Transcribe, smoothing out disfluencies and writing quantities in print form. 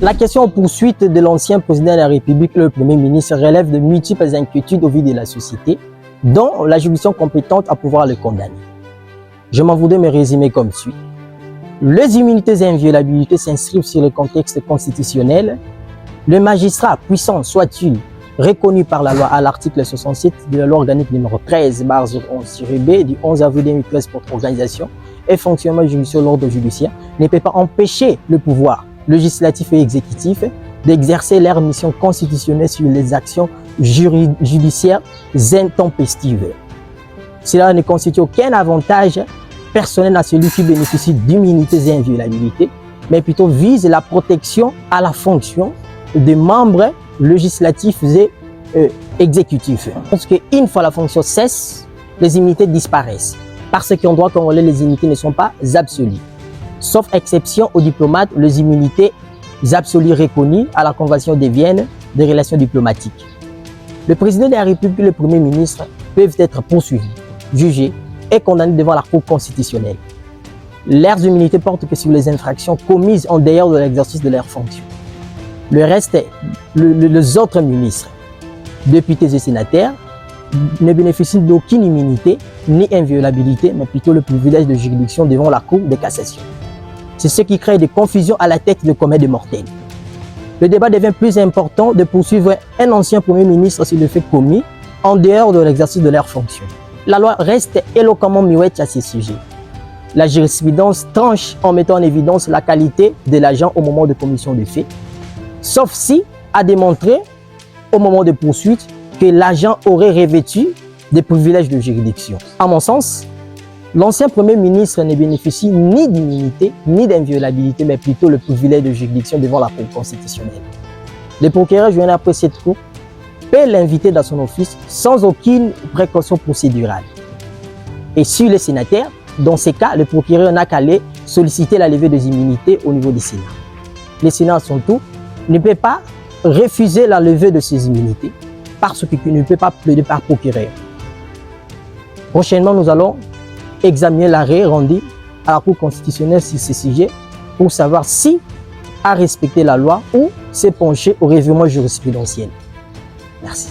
La question en poursuite de l'ancien président de la République, le Premier ministre, relève de multiples inquiétudes au vu de la société, dont la juridiction compétente à pouvoir le condamner. Je m'en voudrais me résumer comme suit. Les immunités et inviolabilités s'inscrivent sur le contexte constitutionnel. Le magistrat, puissant soit-il, reconnu par la loi à l'article 67 de la loi organique numéro 13/011-B du 11 avril 2013 pour organisation et fonctionnement judiciaire de l'ordre judiciaire, ne peut pas empêcher le pouvoir législatif et exécutif d'exercer leur mission constitutionnelle sur les actions judiciaires intempestives. Cela ne constitue aucun avantage personnel à celui qui bénéficie d'immunités et inviolabilités, mais plutôt vise la protection à la fonction des membres législatifs et exécutifs. Parce qu'une fois la fonction cesse, les immunités disparaissent. Parce qu'en droit congolais, les immunités ne sont pas absolues. Sauf exception aux diplomates, les immunités absolues reconnues à la Convention de Vienne des relations diplomatiques. Le président de la République et le Premier ministre peuvent être poursuivis, jugés et condamnés devant la Cour constitutionnelle. Leurs immunités portent que sur les infractions commises en dehors de l'exercice de leurs fonctions. Le reste, les autres ministres, députés et sénateurs ne bénéficient d'aucune immunité ni inviolabilité, mais plutôt le privilège de juridiction devant la Cour de cassation. C'est ce qui crée des confusions à la tête de commun des mortels. Le débat devient plus important de poursuivre un ancien Premier ministre sur le fait commis en dehors de l'exercice de leurs fonctions. La loi reste éloquemment muette à ces sujets. La jurisprudence tranche en mettant en évidence la qualité de l'agent au moment de commission des faits, sauf si à démontrer au moment de poursuite que l'agent aurait revêtu des privilèges de juridiction. À mon sens, l'ancien Premier ministre ne bénéficie ni d'immunité ni d'inviolabilité, mais plutôt le privilège de juridiction devant la Cour constitutionnelle. Le procureur joint après cette Cour peut l'inviter dans son office sans aucune précaution procédurale. Et sur les sénateurs, dans ces cas, le procureur n'a qu'à aller solliciter la levée des immunités au niveau du Sénat. Le Sénat, à son tour, ne peut pas refuser la levée de ces immunités parce qu'il ne peut pas plaider par procureur. Prochainement, nous allons examiner l'arrêt rendu à la Cour constitutionnelle sur ce sujet pour savoir si a respecté la loi ou s'est penché au revirement jurisprudentiel. Merci.